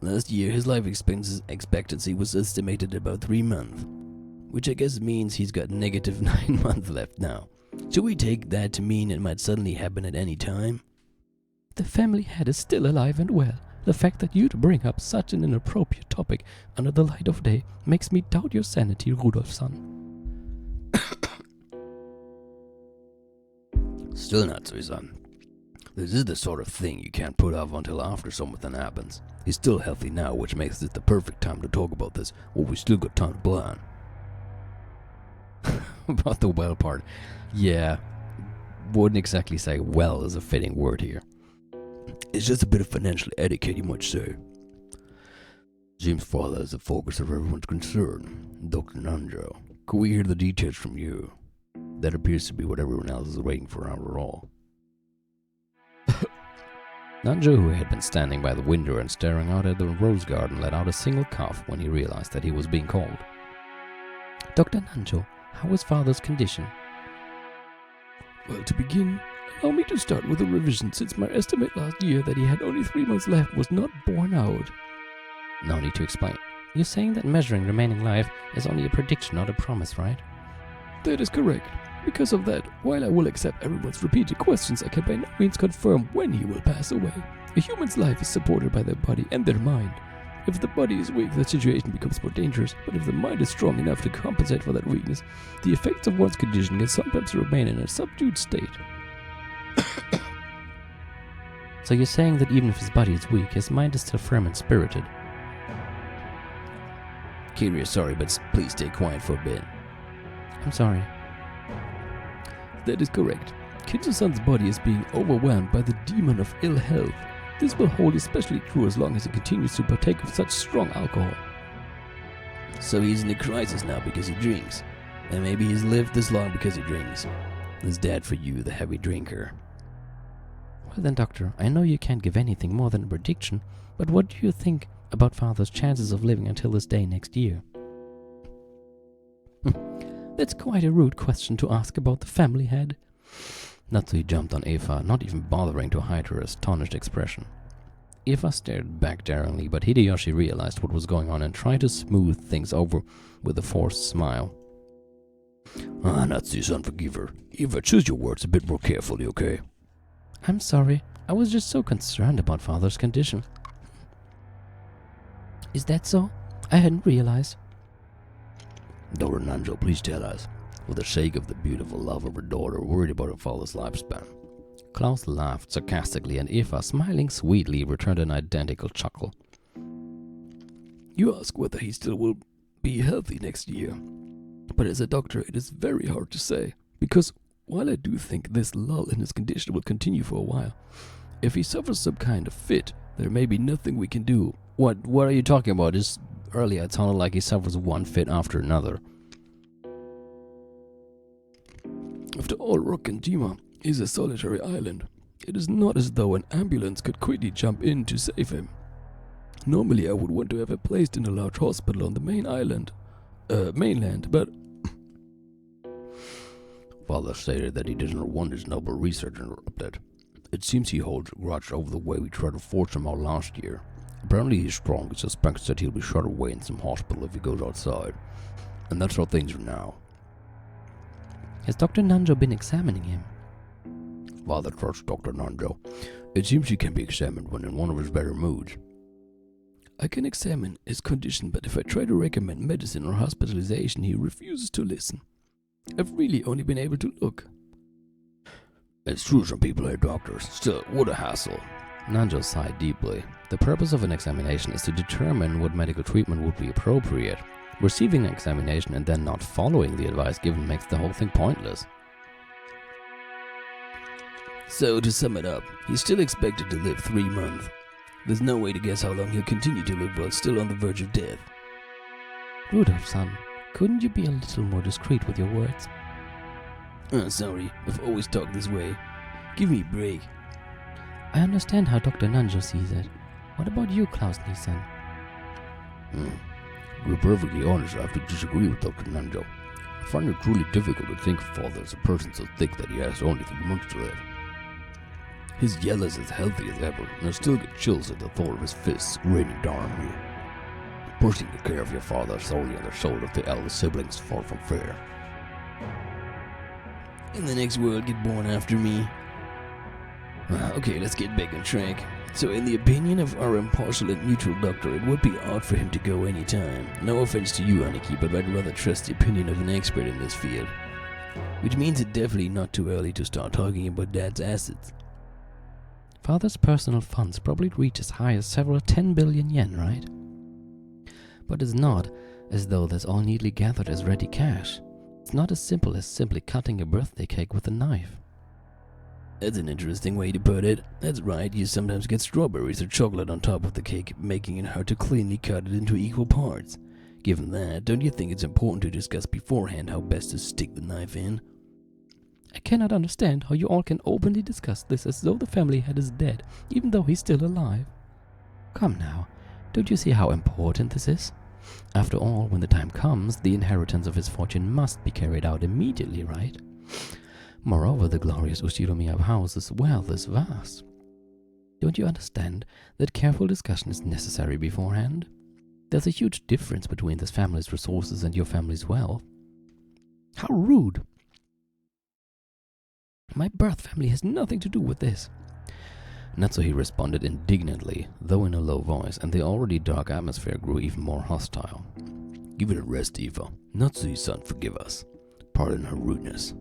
Last year, his life expectancy was estimated at about 3 months, which I guess means he's got negative 9 months left now. Should we take that to mean it might suddenly happen at any time? The family head is still alive and well. The fact that you'd bring up such an inappropriate topic under the light of day makes me doubt your sanity, Rudolf's-son. Still not so, son. This is the sort of thing you can't put off until after something happens. He's still healthy now, which makes it the perfect time to talk about this, while we still got time to plan. About the well part. Yeah, wouldn't exactly say well is a fitting word here. It's just a bit of financial etiquette, you might say. Jim's father is the focus of everyone's concern. Dr. Nanjo, could we hear the details from you? That appears to be what everyone else is waiting for after all. Nanjo, who had been standing by the window and staring out at the rose garden, let out a single cough when he realized that he was being called. Dr. Nanjo, how is father's condition? Well, to begin, allow me to start with a revision, since my estimate last year that he had only 3 months left was not borne out. No need to explain. You're saying that measuring remaining life is only a prediction, not a promise, right? That is correct. Because of that, while I will accept everyone's repeated questions, I can by no means confirm when he will pass away. A human's life is supported by their body and their mind. If the body is weak, the situation becomes more dangerous, but if the mind is strong enough to compensate for that weakness, the effects of one's condition can sometimes remain in a subdued state. So you're saying that even if his body is weak, his mind is still firm and spirited? Kiryu, sorry, but please stay quiet for a bit. I'm sorry. That is correct. Kitsu-san's body is being overwhelmed by the demon of ill health. This will hold especially true as long as he continues to partake of such strong alcohol. So he's in a crisis now because he drinks. And maybe he's lived this long because he drinks. It's dead for you, the heavy drinker. Well then, Doctor, I know you can't give anything more than a prediction, but what do you think about father's chances of living until this day next year? That's quite a rude question to ask about the family head. Natsuhi jumped on Eva, not even bothering to hide her astonished expression. Eva stared back daringly, but Hideyoshi realized what was going on and tried to smooth things over with a forced smile. Natsuhi-san, forgive her. Eva, choose your words a bit more carefully, okay? I'm sorry. I was just so concerned about father's condition. Is that so? I hadn't realized. Dr. Nanjo, please tell us, for the sake of the beautiful love of her daughter, worried about her father's lifespan. Klaus laughed sarcastically, and Eva, smiling sweetly, returned an identical chuckle. You ask whether he still will be healthy next year. But as a doctor, it is very hard to say, because while I do think this lull in his condition will continue for a while, if he suffers some kind of fit, there may be nothing we can do. What are you talking about? Earlier it sounded like he suffers one fit after another. After all, Rokkenjima is a solitary island. It is not as though an ambulance could quickly jump in to save him. Normally I would want to have him placed in a large hospital on the mainland, but... Father stated that he did not want his noble research interrupted. It seems he holds a grudge over the way we tried to force him out last year. Apparently he strongly suspects that he'll be shut away in some hospital if he goes outside. And that's how things are now. Has Dr. Nanjo been examining him? Father trusts Dr. Nanjo. It seems he can be examined when in one of his better moods. I can examine his condition, but if I try to recommend medicine or hospitalization, he refuses to listen. I've really only been able to look. It's true some people are doctors. Still, what a hassle. Nanjo sighed deeply. The purpose of an examination is to determine what medical treatment would be appropriate. Receiving an examination and then not following the advice given makes the whole thing pointless. So, to sum it up, he's still expected to live 3 months. There's no way to guess how long he'll continue to live while still on the verge of death. Rudolph-san, couldn't you be a little more discreet with your words? Sorry, I've always talked this way. Give me a break. I understand how Dr. Nanjo sees it. What about you, Klaus-san? To be perfectly honest, I have to disagree with Dr. Nanjo. I find it truly difficult to think of father as a person so thick that he has only 3 months to live. His yell is as healthy as ever, and I still get chills at the thought of his fists raining down on me. Pushing the care of your father solely on the shoulder of the eldest siblings is far from fair. In the next world, get born after me. Okay, let's get back on track. So in the opinion of our impartial and neutral doctor, it would be odd for him to go any time. No offense to you, Aniki, but I'd rather trust the opinion of an expert in this field. Which means it's definitely not too early to start talking about Dad's assets. Father's personal funds probably reach as high as several 10 billion yen, right? But it's not as though that's all neatly gathered as ready cash. It's not as simple as simply cutting a birthday cake with a knife. That's an interesting way to put it. That's right, you sometimes get strawberries or chocolate on top of the cake, making it hard to cleanly cut it into equal parts. Given that, don't you think it's important to discuss beforehand how best to stick the knife in? I cannot understand how you all can openly discuss this as though the family head is dead, even though he's still alive. Come now, don't you see how important this is? After all, when the time comes, the inheritance of his fortune must be carried out immediately, right? Moreover, the glorious Ushiromiya house's wealth is vast. Don't you understand that careful discussion is necessary beforehand? There's a huge difference between this family's resources and your family's wealth. How rude! My birth family has nothing to do with this. Natsuhi responded indignantly, though in a low voice, and the already dark atmosphere grew even more hostile. Give it a rest, Eva. Natsuhi-san, forgive us. Pardon her rudeness.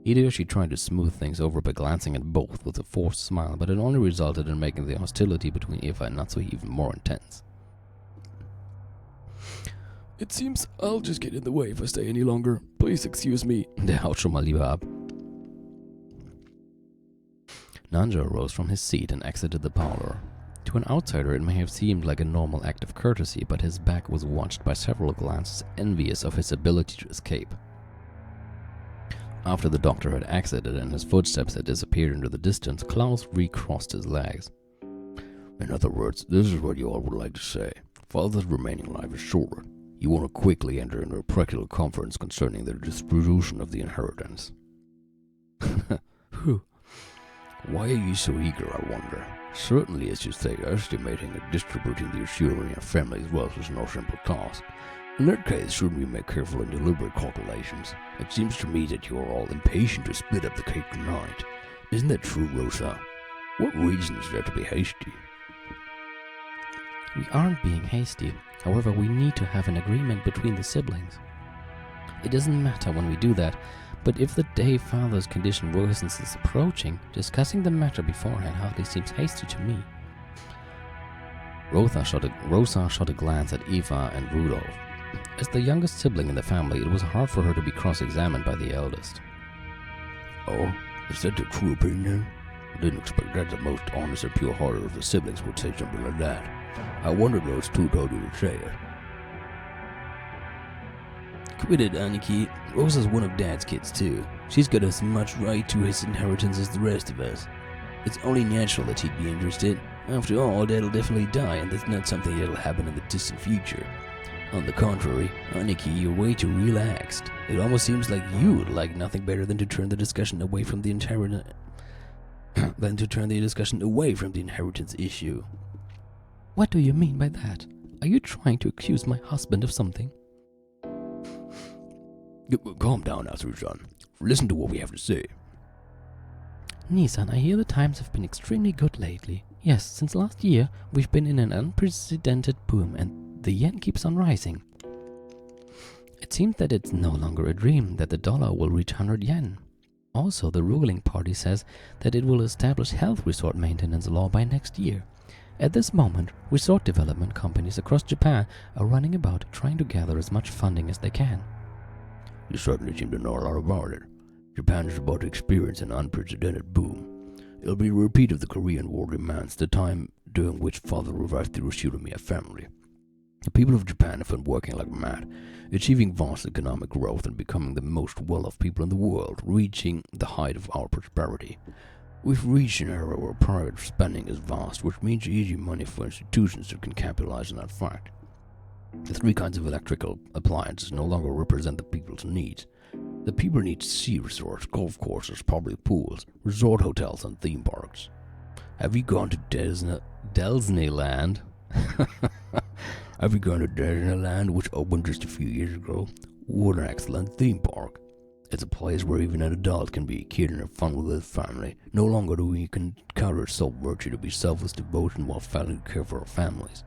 Hideyoshi tried to smooth things over by glancing at both with a forced smile, but it only resulted in making the hostility between Eva and Natsuhi even more intense. It seems I'll just get in the way if I stay any longer. Please excuse me. Der haut schon mal lieber ab. Nanjo rose from his seat and exited the parlor. To an outsider, it may have seemed like a normal act of courtesy, but his back was watched by several glances envious of his ability to escape. After the doctor had exited and his footsteps had disappeared into the distance, Klaus recrossed his legs. In other words, this is what you all would like to say. Father's remaining life is short. You want to quickly enter into a practical conference concerning the distribution of the inheritance. Whew. Why are you so eager, I wonder? Certainly, as you say, estimating and distributing the Ushirian family's wealth is no simple task. In that case, shouldn't we make careful and deliberate calculations? It seems to me that you are all impatient to split up the cake tonight. Isn't that true, Rosa? What reason is there to be hasty? We aren't being hasty. However, we need to have an agreement between the siblings. It doesn't matter when we do that, but if the day father's condition worsens is approaching, discussing the matter beforehand hardly seems hasty to me. Rosa shot a glance at Eva and Rudolph. As the youngest sibling in the family, it was hard for her to be cross-examined by the eldest. Oh, is that the true opinion? I didn't expect that the most honest and pure-hearted of the siblings would say something like that. I wonder those two told you to say it. Quit it, Aniki. Rosa's one of Dad's kids, too. She's got as much right to his inheritance as the rest of us. It's only natural that he'd be interested. After all, Dad'll definitely die, and that's not something that'll happen in the distant future. On the contrary, Aniki, you're way too relaxed. It almost seems like you would like nothing better than to turn the discussion away from the inheritance issue. What do you mean by that? Are you trying to accuse my husband of something? Calm down, Asuru-san. Listen to what we have to say. Nissan, I hear the times have been extremely good lately. Yes, since last year, we've been in an unprecedented boom and the yen keeps on rising. It seems that it's no longer a dream that the dollar will reach 100 yen. Also, the ruling party says that it will establish health resort maintenance law by next year. At this moment, resort development companies across Japan are running about trying to gather as much funding as they can. You certainly seem to know a lot about it. Japan is about to experience an unprecedented boom. It'll be a repeat of the Korean War demands, the time during which father revived the Ushiriya family. The people of Japan have been working like mad, achieving vast economic growth and becoming the most well-off people in the world, reaching the height of our prosperity. We've reached an era where private spending is vast, which means easy money for institutions that can capitalize on that fact. The three kinds of electrical appliances no longer represent the people's needs. The people need ski resorts, golf courses, public pools, resort hotels, and theme parks. Have you gone to Disneyland? Have you gone to Disneyland, which opened just a few years ago? What an excellent theme park. It's a place where even an adult can be a kid and have fun with his family. No longer do we encounter self-virtue to be selfless devotion while failing to care for our families.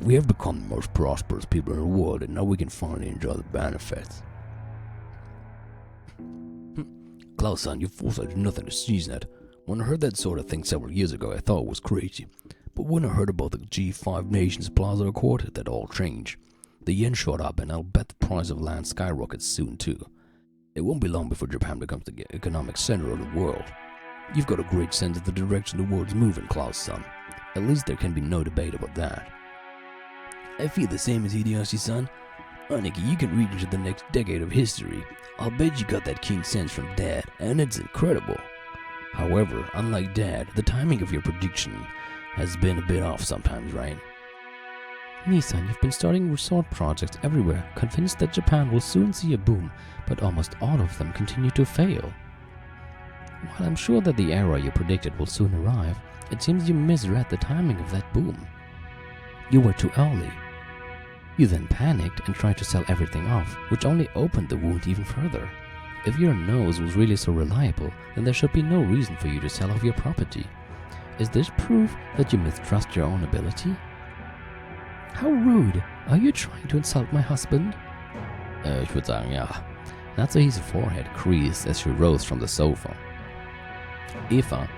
We have become the most prosperous people in the world, and now we can finally enjoy the benefits. Klaus-san, your foresight is nothing to sneeze at. When I heard that sort of thing several years ago, I thought it was crazy. But when I heard about the G5 Nations Plaza Accord, that all changed. The yen shot up, and I'll bet the price of land skyrockets soon too. It won't be long before Japan becomes the economic center of the world. You've got a great sense of the direction the world's moving, Klaus-san. At least there can be no debate about that. I feel the same as Hideyoshi-san. Aniki, you can read into the next decade of history. I'll bet you got that keen sense from Dad, and it's incredible. However, unlike Dad, the timing of your prediction has been a bit off sometimes, right? Nissan, you've been starting resort projects everywhere, convinced that Japan will soon see a boom, but almost all of them continue to fail. While I'm sure that the era you predicted will soon arrive, it seems you misread the timing of that boom. You were too early. You then panicked and tried to sell everything off, which only opened the wound even further. If your nose was really so reliable, then there should be no reason for you to sell off your property. Is this proof that you mistrust your own ability? How rude! Are you trying to insult my husband? Ich würde sagen, ja. Natsuhi's forehead creased as she rose from the sofa. Eva,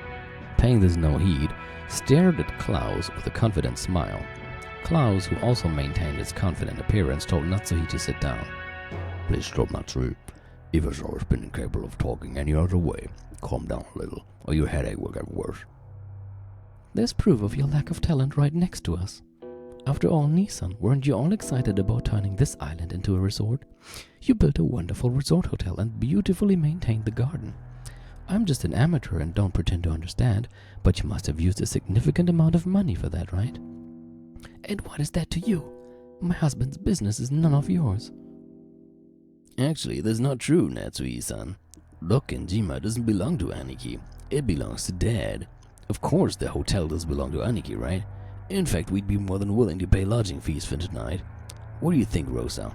paying this no heed, stared at Klaus with a confident smile. Klaus, who also maintained his confident appearance, told Natsuhi to sit down. Please stop, Natsuhi. Eva's always been incapable of talking any other way. Calm down a little, or your headache will get worse. There's proof of your lack of talent right next to us. After all, Nissan, weren't you all excited about turning this island into a resort? You built a wonderful resort hotel and beautifully maintained the garden. I'm just an amateur and don't pretend to understand, but you must have used a significant amount of money for that, right? And what is that to you? My husband's business is none of yours. Actually, that's not true, Natsui-san. Rokkenjima doesn't belong to Aniki. It belongs to Dad. Of course the hotel does belong to Aniki, right? In fact, we'd be more than willing to pay lodging fees for tonight. What do you think, Rosa?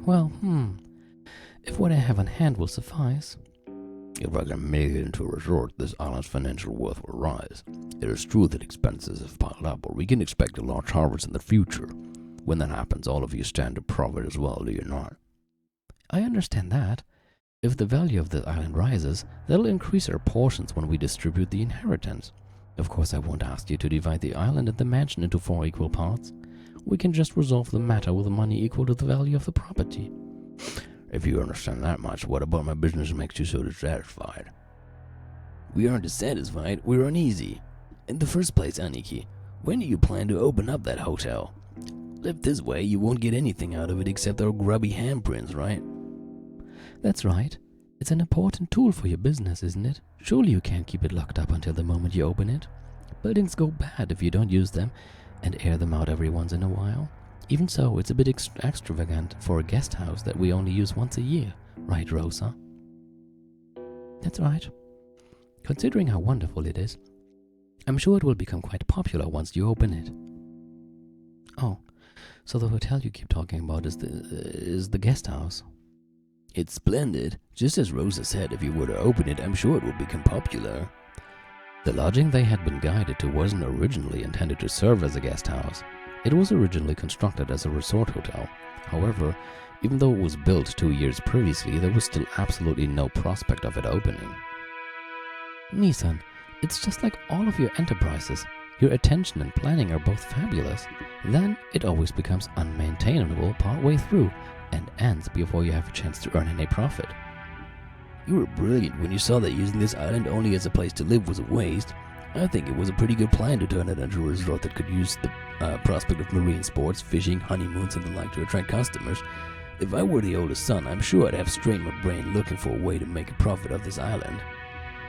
Well, if what I have on hand will suffice. If I can make it into a resort, this island's financial worth will rise. It is true that expenses have piled up, but we can expect a large harvest in the future. When that happens, all of you stand to profit as well, do you not? I understand that. If the value of the island rises, that'll increase our portions when we distribute the inheritance. Of course, I won't ask you to divide the island and the mansion into 4 equal parts. We can just resolve the matter with money equal to the value of the property. If you understand that much, what about my business makes you so dissatisfied? We aren't dissatisfied, we're uneasy. In the first place, Aniki, when do you plan to open up that hotel? Left this way, you won't get anything out of it except our grubby handprints, right? That's right. It's an important tool for your business, isn't it? Surely you can't keep it locked up until the moment you open it. Buildings go bad if you don't use them and air them out every once in a while. Even so, it's a bit extravagant for a guest house that we only use once a year, right, Rosa? That's right. Considering how wonderful it is, I'm sure it will become quite popular once you open it. Oh, so the hotel you keep talking about is the guest house. It's splendid. Just as Rosa said, if you were to open it, I'm sure it would become popular. The lodging they had been guided to wasn't originally intended to serve as a guest house. It was originally constructed as a resort hotel. However, even though it was built 2 years previously, there was still absolutely no prospect of it opening. Nissan, it's just like all of your enterprises. Your attention and planning are both fabulous. Then it always becomes unmaintainable partway through and ends before you have a chance to earn any profit. You were brilliant when you saw that using this island only as a place to live was a waste. I think it was a pretty good plan to turn it into a resort that could use the prospect of marine sports, fishing, honeymoons, and the like to attract customers. If I were the oldest son, I'm sure I'd have strained my brain looking for a way to make a profit of this island.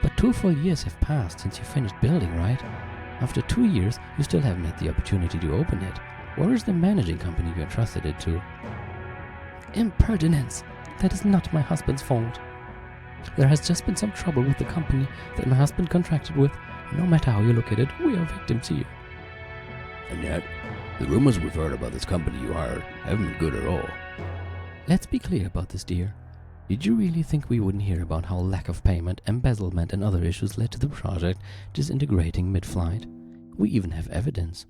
But 2 full years have passed since you finished building, right? After 2 years, you still haven't had the opportunity to open it. Where is the managing company you entrusted it to? Impertinence! That is not my husband's fault. There has just been some trouble with the company that my husband contracted with. No matter how you look at it, we are victims here. And yet, the rumors we've heard about this company you hired haven't been good at all. Let's be clear about this, dear. Did you really think we wouldn't hear about how lack of payment, embezzlement, and other issues led to the project disintegrating mid-flight? We even have evidence.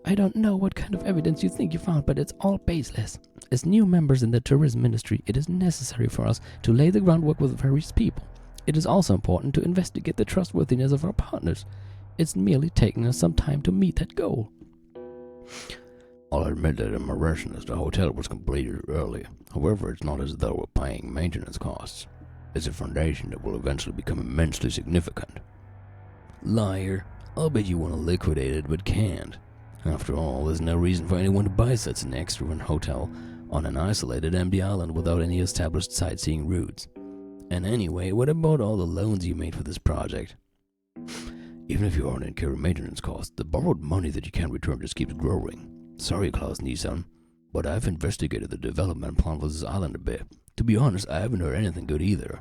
I don't know what kind of evidence you think you found, but it's all baseless. As new members in the tourism industry, it is necessary for us to lay the groundwork with various people. It is also important to investigate the trustworthiness of our partners. It's merely taken us some time to meet that goal. I'll admit that in my rashness, the hotel was completed early. However, it's not as though we're paying maintenance costs. It's a foundation that will eventually become immensely significant. Liar, I'll bet you want to liquidate it but can't. After all, there's no reason for anyone to buy such an extravagant hotel on an isolated empty island without any established sightseeing routes. And anyway, what about all the loans you made for this project? Even if you aren't incurring maintenance costs, the borrowed money that you can't return just keeps growing. Sorry, Klaus Nissan, but I've investigated the development plan for this island a bit. To be honest, I haven't heard anything good either.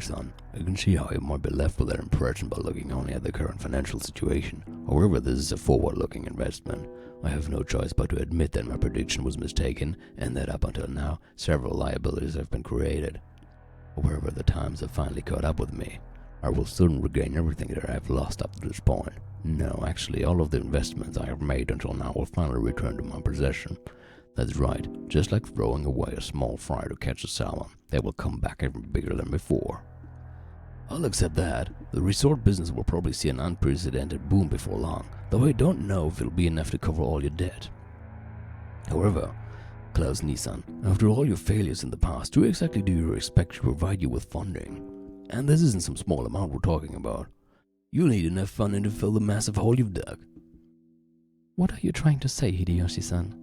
Son, I can see how you might be left with that impression by looking only at the current financial situation. However, this is a forward-looking investment. I have no choice but to admit that my prediction was mistaken, and that up until now, several liabilities have been created. However, the times have finally caught up with me. I will soon regain everything that I have lost up to this point. No, actually, all of the investments I have made until now will finally return to my possession. That's right, just like throwing away a small fry to catch a salmon, they will come back even bigger than before. I'll accept that. The resort business will probably see an unprecedented boom before long, though I don't know if it'll be enough to cover all your debt. However, Klaus Nissan, after all your failures in the past, who exactly do you expect to provide you with funding? And this isn't some small amount we're talking about. You'll need enough funding to fill the massive hole you've dug. What are you trying to say, Hideyoshi-san?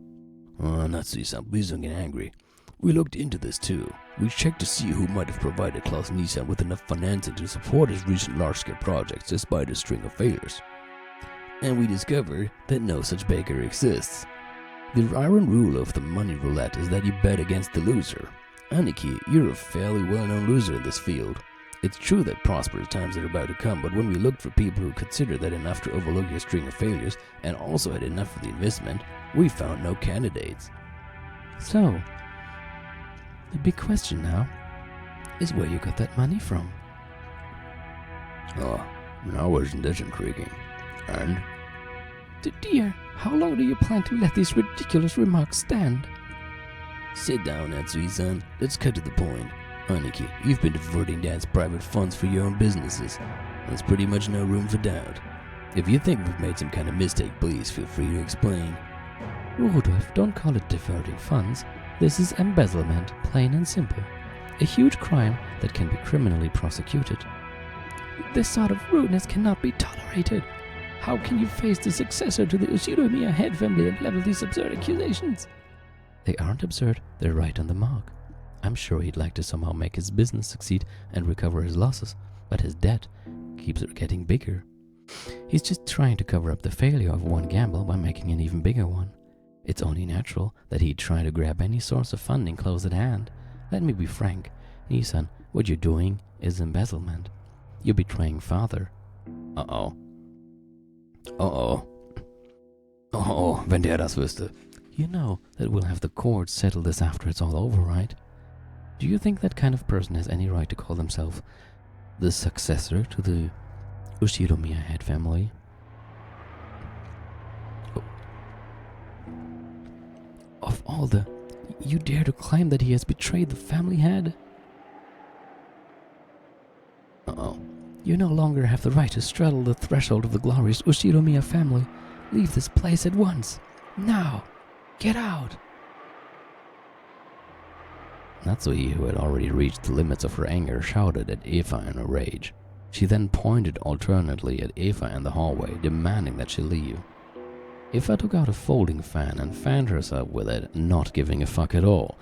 Natsu-san, please don't get angry. We looked into this too. We checked to see who might have provided Klaus Nissan with enough financing to support his recent large-scale projects despite a string of failures. And we discovered that no such baker exists. The iron rule of the money roulette is that you bet against the loser. Aniki, you're a fairly well-known loser in this field. It's true that prosperous times are about to come, but when we looked for people who considered that enough to overlook your string of failures and also had enough for the investment, we found no candidates. So, the big question now is where you got that money from. Oh, now isn't that intriguing? And? Dear, how long do you plan to let these ridiculous remarks stand? Sit down, Natsui-san. Let's cut to the point. Aniki, you've been diverting Dad's private funds for your own businesses. There's pretty much no room for doubt. If you think we've made some kind of mistake, please feel free to explain. Rudolph, don't call it diverting funds. This is embezzlement, plain and simple. A huge crime that can be criminally prosecuted. This sort of rudeness cannot be tolerated. How can you face the successor to the Ushiromiya head family and level these absurd accusations? They aren't absurd, they're right on the mark. I'm sure he'd like to somehow make his business succeed and recover his losses, but his debt keeps getting bigger. He's just trying to cover up the failure of one gamble by making an even bigger one. It's only natural that he'd try to grab any source of funding close at hand. Let me be frank, Nissan, what you're doing is embezzlement. You're betraying father. Uh-oh, wenn der das wüsste. You know that we'll have the courts settle this after it's all over, right? Do you think that kind of person has any right to call themselves the successor to the Ushiromiya head family? Of all the... You dare to claim that he has betrayed the family head? You no longer have the right to straddle the threshold of the glorious Ushiromiya family. Leave this place at once. Now! Get out! Natsui, who had already reached the limits of her anger, shouted at Eva in a rage. She then pointed alternately at Eva in the hallway, demanding that she leave. Eva took out a folding fan and fanned herself with it, not giving a fuck at all,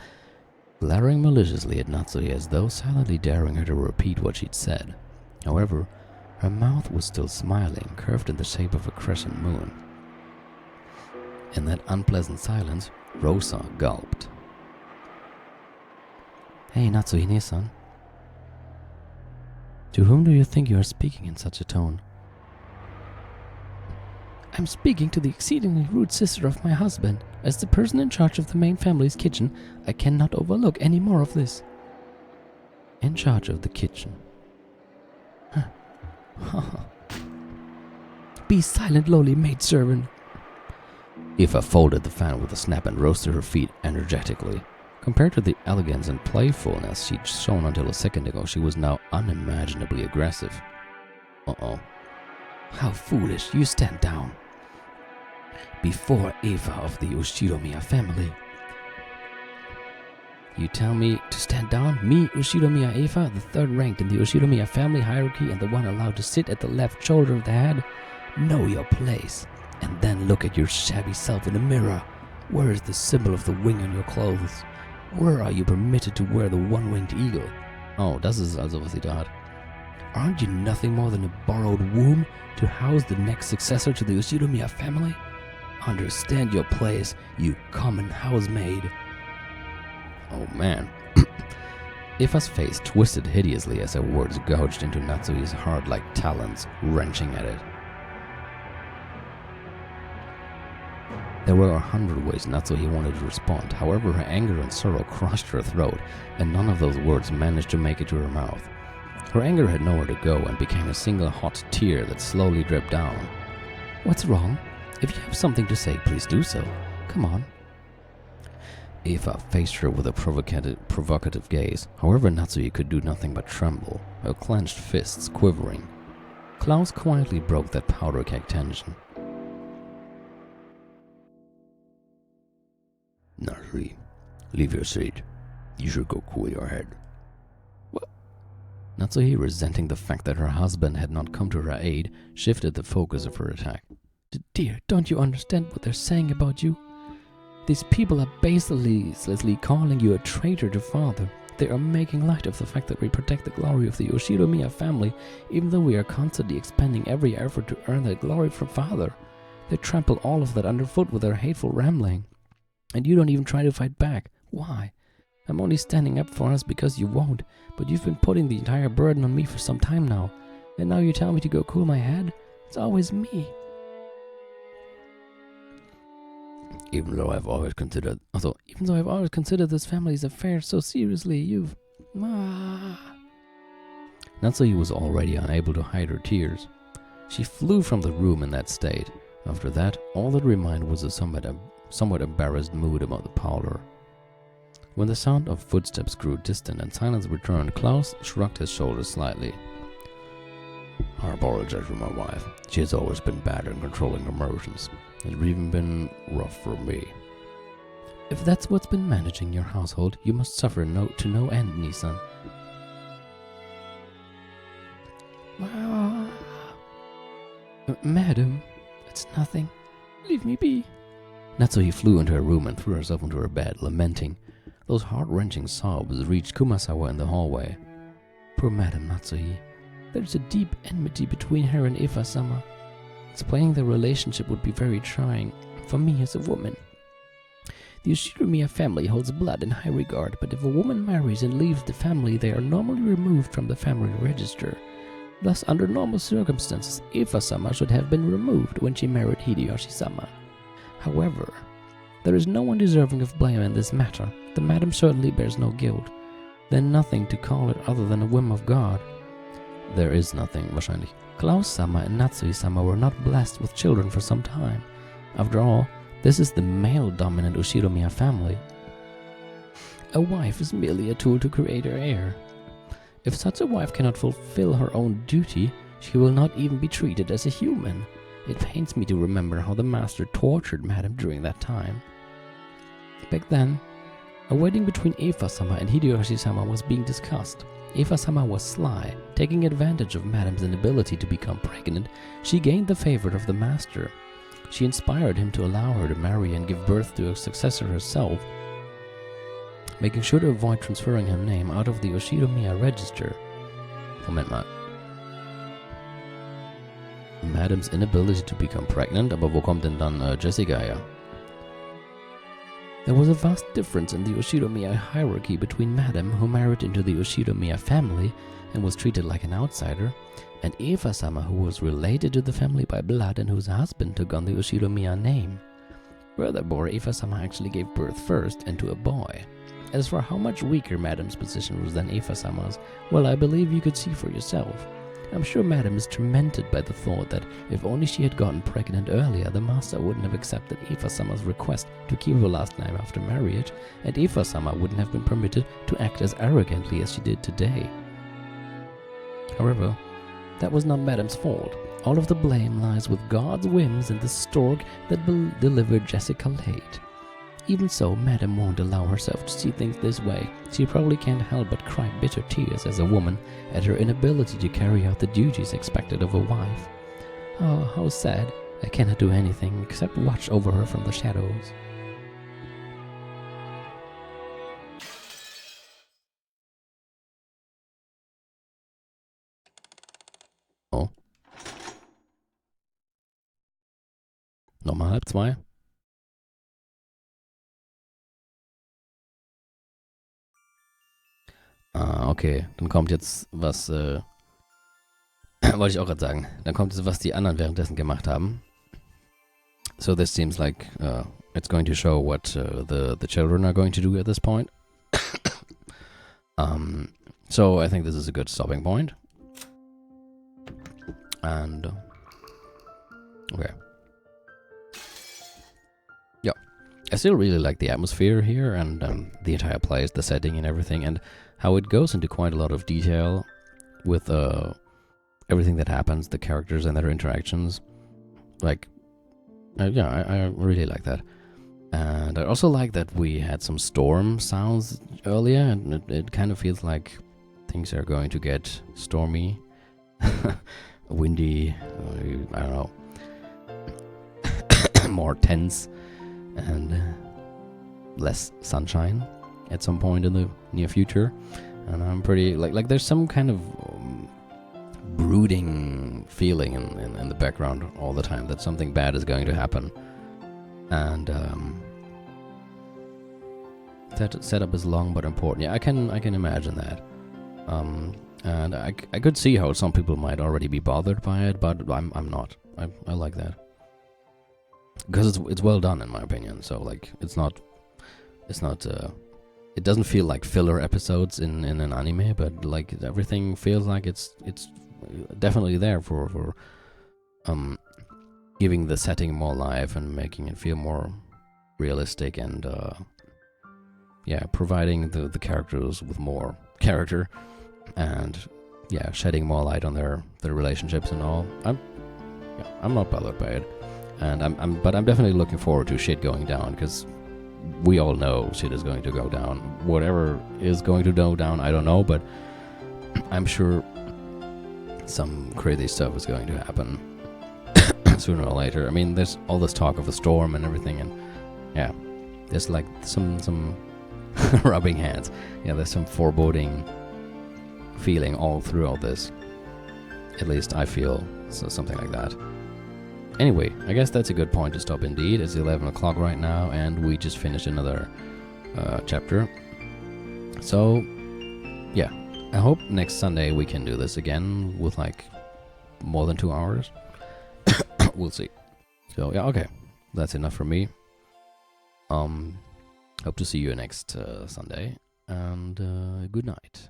glaring maliciously at Natsui as though silently daring her to repeat what she'd said. However, her mouth was still smiling, curved in the shape of a crescent moon. In that unpleasant silence, Rosa gulped. Hey, Natsuhine-san. To whom do you think you are speaking in such a tone? I'm speaking to the exceedingly rude sister of my husband. As the person in charge of the main family's kitchen, I cannot overlook any more of this. In charge of the kitchen. Be silent, lowly maidservant. Eva folded the fan with a snap and rose to her feet energetically. Compared to the elegance and playfulness she'd shown until a second ago, she was now unimaginably aggressive. Uh-oh. How foolish, you stand down. Before Eva of the Ushiromiya family. You tell me to stand down? Me, Ushiromiya Eva, the third ranked in the Ushiromiya family hierarchy and the one allowed to sit at the left shoulder of the head? Know your place, and then look at your shabby self in the mirror. Where is the symbol of the wing on your clothes? Where are you permitted to wear the one-winged eagle? Oh, das ist also, was sie da hat. Aren't you nothing more than a borrowed womb to house the next successor to the Ushiromiya family? Understand your place, you common housemaid. Oh man. Eva's face twisted hideously as her words gouged into Natsuhi's heart like talons, wrenching at it. There were 100 ways Natsuhi wanted to respond, however her anger and sorrow crushed her throat, and none of those words managed to make it to her mouth. Her anger had nowhere to go and became a single hot tear that slowly dripped down. What's wrong? If you have something to say, please do so. Come on. Eva faced her with a provocative gaze. However, Natsuhi could do nothing but tremble, her clenched fists quivering. Klaus quietly broke that powder keg tension. Natsuhi, leave your seat. You should go cool your head. What? Natsuhi, resenting the fact that her husband had not come to her aid, shifted the focus of her attack. Dear, don't you understand what they're saying about you? These people are baselessly calling you a traitor to father. They are making light of the fact that we protect the glory of the Ushiromiya family, even though we are constantly expending every effort to earn that glory from father. They trample all of that underfoot with their hateful rambling. And you don't even try to fight back. Why? I'm only standing up for us because you won't, but you've been putting the entire burden on me for some time now. And now you tell me to go cool my head? It's always me. Even though I've always considered this family's affair so seriously, you've... Natsuhi was already unable to hide her tears. She flew from the room in that state. After that, all that remained was a somewhat embarrassed mood about the parlor. When the sound of footsteps grew distant and silence returned, Klaus shrugged his shoulders slightly. I apologize for my wife. She has always been bad at controlling emotions. It's even been rough for me. If that's what's been managing your household, you must suffer to no end, Nisan. Madam, it's nothing. Leave me be. Natsuhi flew into her room and threw herself into her bed, lamenting. Those heart-wrenching sobs reached Kumasawa in the hallway. Poor Madam Natsuhi. There's a deep enmity between her and Eva-sama. Explaining their relationship would be very trying for me as a woman. The Ushiromiya family holds blood in high regard, but if a woman marries and leaves the family, they are normally removed from the family register. Thus, under normal circumstances, Eva-sama should have been removed when she married Hideyoshi-sama. However, there is no one deserving of blame in this matter. The madam certainly bears no guilt. Then nothing to call it other than a whim of God. There is nothing, wahrscheinlich. Klaus-sama and Natsui-sama were not blessed with children for some time. After all, this is the male-dominant Ushiromiya family. A wife is merely a tool to create her heir. If such a wife cannot fulfill her own duty, she will not even be treated as a human. It pains me to remember how the master tortured Madam during that time. Back then, a wedding between Eva-sama and Hideyoshi-sama was being discussed. Eva-sama was sly. Taking advantage of Madam's inability to become pregnant, she gained the favor of the master. She inspired him to allow her to marry and give birth to a successor herself, making sure to avoid transferring her name out of the Ushiromiya register. Moment mal. Madams inability to become pregnant, aber wo kommt denn dann Jessica her? There was a vast difference in the Ushiromiya hierarchy between Madam, who married into the Ushiromiya family and was treated like an outsider, and Eva-sama, who was related to the family by blood and whose husband took on the Ushiromiya name. Furthermore, Eva-sama actually gave birth first and to a boy. As for how much weaker Madam's position was than Eva-sama's, well, I believe you could see for yourself. I'm sure Madam is tormented by the thought that if only she had gotten pregnant earlier, the master wouldn't have accepted Eva-sama's request to keep her last name after marriage, and Eva-sama wouldn't have been permitted to act as arrogantly as she did today. However, that was not Madam's fault. All of the blame lies with God's whims and the stork that delivered Jessica late. Even so, Madam won't allow herself to see things this way. She probably can't help but cry bitter tears as a woman at her inability to carry out the duties expected of a wife. Oh, how sad. I cannot do anything except watch over her from the shadows. Oh. Nochmal 1:30. Okay. Dann kommt jetzt was, wollte ich auch gerade sagen. Dann kommt jetzt, was die anderen währenddessen gemacht haben. So this seems like it's going to show what the children are going to do at this point. So I think this is a good stopping point. And okay. Yeah. I still really like the atmosphere here and the entire place, the setting and everything, and how it goes into quite a lot of detail with everything that happens, the characters and their interactions. Like, yeah, I really like that. And I also like that we had some storm sounds earlier, and it kind of feels like things are going to get stormy, windy, I don't know, more tense, and less sunshine at some point in the near future. And I'm pretty like there's some kind of brooding feeling in the background all the time that something bad is going to happen. And that setup is long but important. Yeah, I can imagine that. And I could see how some people might already be bothered by it, but I'm not. I like that because it's well done in my opinion. So like it's not it doesn't feel like filler episodes in an anime, but like everything feels like it's definitely there for giving the setting more life and making it feel more realistic and yeah, providing the characters with more character and yeah, shedding more light on their relationships and all. I'm not bothered by it, and but I'm definitely looking forward to shit going down, because we all know shit is going to go down. Whatever is going to go down, I don't know, but I'm sure some crazy stuff is going to happen sooner or later. I mean, there's all this talk of a storm and everything, and yeah, there's like some rubbing hands. Yeah, there's some foreboding feeling all throughout this. At least I feel something like that. Anyway, I guess that's a good point to stop indeed. It's 11 o'clock right now, and we just finished another chapter. So, yeah, I hope next Sunday we can do this again with like more than 2 hours. We'll see. So, yeah, okay. That's enough for me. Hope to see you next Sunday, and good night.